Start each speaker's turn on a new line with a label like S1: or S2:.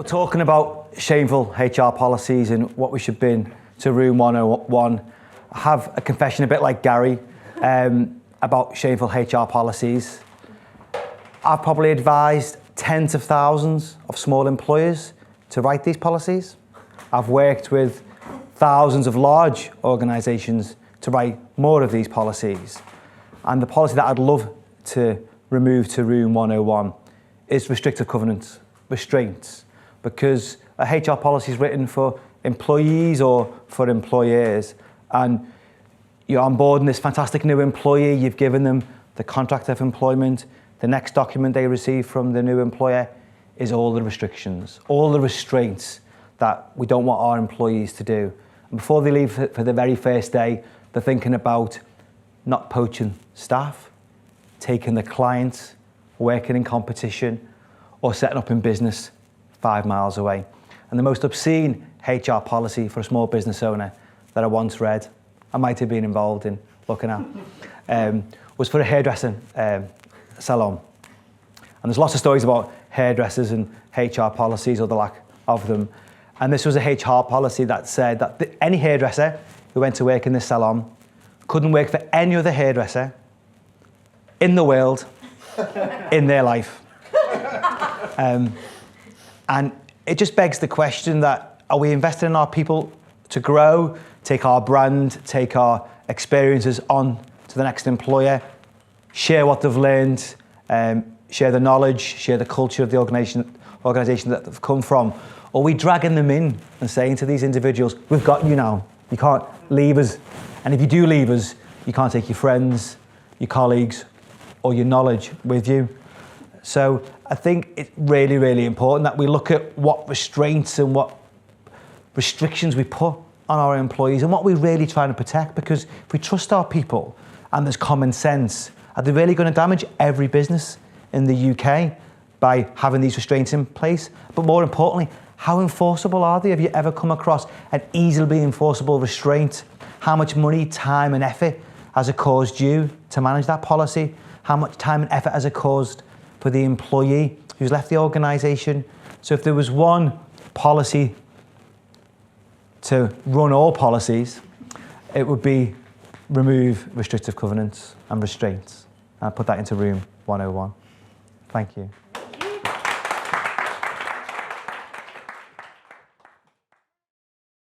S1: talking about shameful HR policies and what we should bring to room 101, I have a confession a bit like Gary about shameful HR policies. I've probably advised tens of thousands of small employers to write these policies. I've worked with thousands of large organisations to write more of these policies. And the policy that I'd love to remove to room 101 is restrictive covenants, restraints, because a HR policy is written for employees or for employers, and you're onboarding this fantastic new employee, you've given them the contract of employment, the next document they receive from the new employer is all the restrictions, all the restraints that we don't want our employees to do. And before they leave for the very first day, they're thinking about not poaching staff, taking the clients, working in competition, or setting up in business 5 miles away. And the most obscene HR policy for a small business owner that I once read, I might have been involved in looking at, was for a hairdressing salon. And there's lots of stories about hairdressers and HR policies or the lack of them. And this was a HR policy that said that any hairdresser who went to work in this salon couldn't work for any other hairdresser in the world in their life. And it just begs the question that, are we investing in our people to grow, take our brand, take our experiences on to the next employer, share what they've learned, share the knowledge, share the culture of the organisation that they've come from? Or are we dragging them in and saying to these individuals, we've got you now, you can't leave us. And if you do leave us, you can't take your friends, your colleagues, or your knowledge with you. So I think it's really, really important that we look at what restraints and what restrictions we put on our employees and what we're really trying to protect, because if we trust our people and there's common sense, are they really going to damage every business in the UK by having these restraints in place? But more importantly, how enforceable are they? Have you ever come across an easily enforceable restraint? How much money, time and effort has it caused you to manage that policy? How much time and effort has it caused for the employee who's left the organisation? So if there was one policy to run all policies, it would be remove restrictive covenants and restraints. I'll put that into room 101. Thank you.